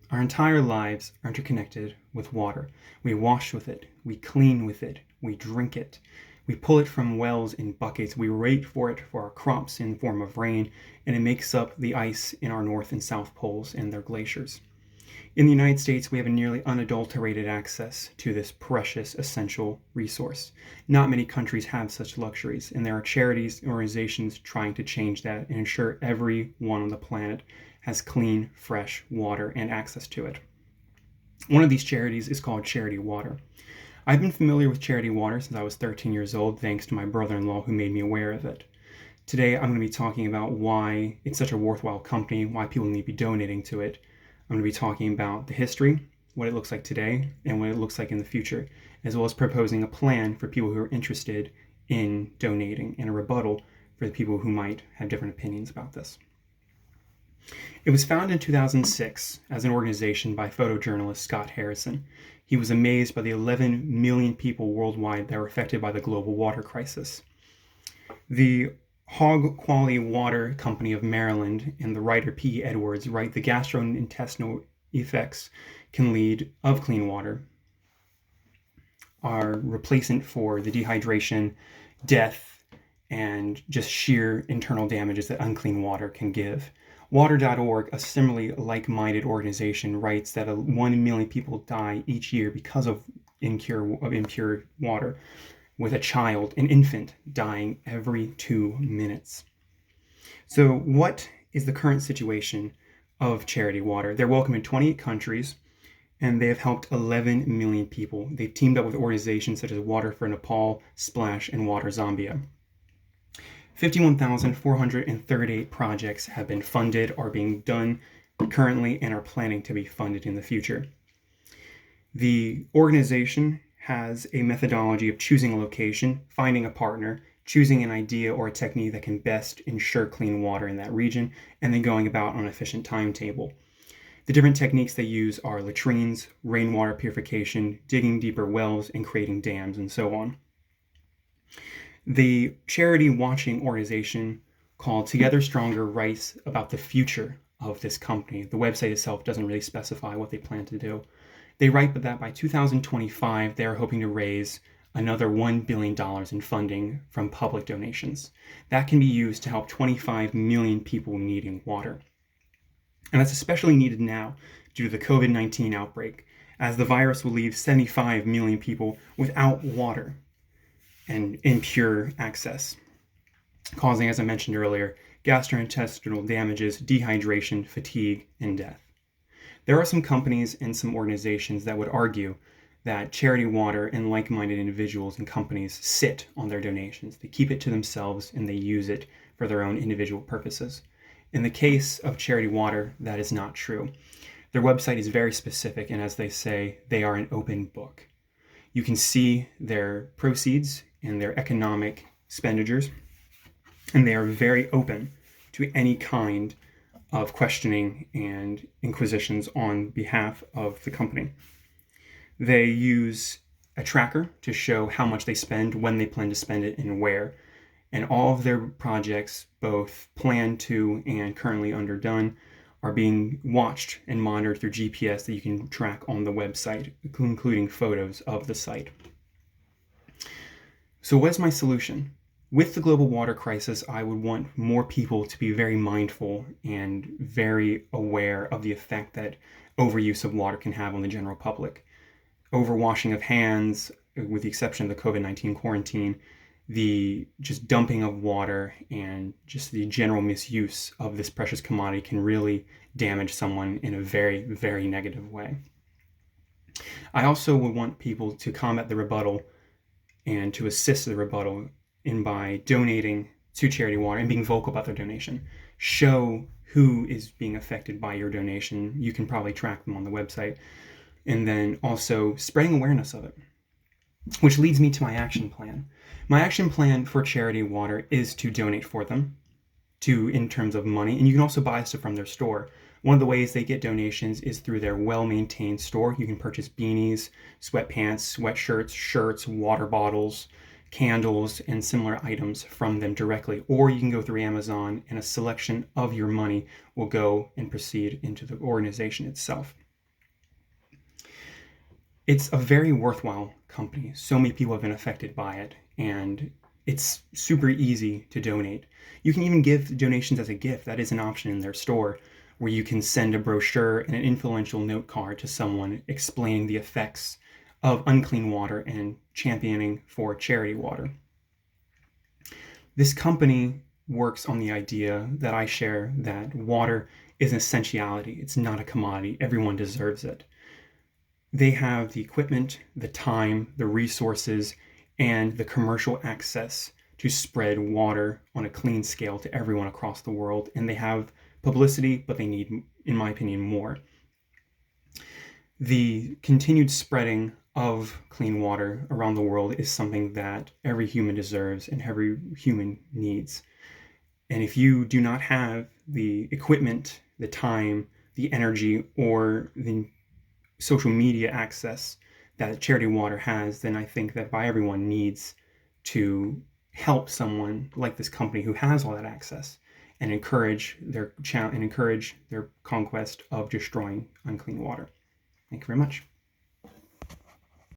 Our entire lives are interconnected with water. We wash with it, we clean with it, we drink it. We pull it from wells in buckets, we wait for it for our crops in the form of rain, and it makes up the ice in our north and south poles and their glaciers. In the United States, we have a nearly unadulterated access to this precious, essential resource. Not many countries have such luxuries, and there are charities and organizations trying to change that and ensure everyone on the planet has clean, fresh water and access to it. One of these charities is called Charity Water. I've been familiar with Charity Water since I was 13 years old, thanks to my brother-in-law who made me aware of it. Today, I'm going to be talking about why it's such a worthwhile company, why people need to be donating to it. I'm going to be talking about the history, what it looks like today, and what it looks like in the future, as well as proposing a plan for people who are interested in donating and a rebuttal for the people who might have different opinions about this. It was founded in 2006 as an organization by photojournalist Scott Harrison. He was amazed by the 11 million people worldwide that were affected by the global water crisis. The Hog Quality Water Company of Maryland and the writer P. Edwards write the gastrointestinal effects can lead of clean water are replacement for the dehydration, death, and just sheer internal damages that unclean water can give. Water.org, a similarly like-minded organization, writes that 1 million people die each year because of impure water, with an infant, dying every 2 minutes. So what is the current situation of Charity Water? They're welcome in 28 countries, and they have helped 11 million people. They've teamed up with organizations such as Water for Nepal, Splash, and Water Zambia. 51,438 projects have been funded, are being done currently, and are planning to be funded in the future. The organization has a methodology of choosing a location, finding a partner, choosing an idea or a technique that can best ensure clean water in that region, and then going about on an efficient timetable. The different techniques they use are latrines, rainwater purification, digging deeper wells, and creating dams, and so on. The charity watching organization called Together Stronger writes about the future of this company. The website itself doesn't really specify what they plan to do. They write that by 2025, they are hoping to raise another $1 billion in funding from public donations. That can be used to help 25 million people needing water. And that's especially needed now due to the COVID-19 outbreak, as the virus will leave 75 million people without water and impure access, causing, as I mentioned earlier, gastrointestinal damages, dehydration, fatigue, and death. There are some companies and some organizations that would argue that Charity Water and like-minded individuals and companies sit on their donations. They keep it to themselves and they use it for their own individual purposes. In the case of Charity Water, that is not true. Their website is very specific, and as they say, they are an open book. You can see their proceeds and their economic expenditures, and they are very open to any kind of questioning and inquisitions on behalf of the company. They use a tracker to show how much they spend, when they plan to spend it, and where. And all of their projects, both planned to and currently underdone, are being watched and monitored through GPS that you can track on the website, including photos of the site. So what is my solution? With the global water crisis, I would want more people to be very mindful and very aware of the effect that overuse of water can have on the general public. Overwashing of hands, with the exception of the COVID-19 quarantine, the just dumping of water and just the general misuse of this precious commodity can really damage someone in a very, very negative way. I also would want people to combat the rebuttal and to assist the rebuttal by donating to Charity Water and being vocal about their donation. Show who is being affected by your donation. You can probably track them on the website. And then also spreading awareness of it, which leads me to my action plan. My action plan for Charity Water is to donate for them in terms of money, and you can also buy stuff from their store. One of the ways they get donations is through their well-maintained store. You can purchase beanies, sweatpants, sweatshirts, shirts, water bottles, candles, and similar items from them directly. Or you can go through Amazon, and a selection of your money will go and proceed into the organization itself. It's a very worthwhile company. So many people have been affected by it, and it's super easy to donate. You can even give donations as a gift. That is an option in their store, where you can send a brochure and an influential note card to someone explaining the effects of unclean water and championing for charity water. This company works on the idea that I share, that water is an essentiality. It's not a commodity. Everyone deserves it. They have the equipment, the time, the resources, and the commercial access to spread water on a clean scale to everyone across the world. And they have publicity, but they need, in my opinion, more. The continued spreading of clean water around the world is something that every human deserves and every human needs. And if you do not have the equipment, the time, the energy, or the social media access that Charity Water has, then I think that by everyone needs to help someone like this company who has all that access and encourage their conquest of destroying unclean water. Thank you very much.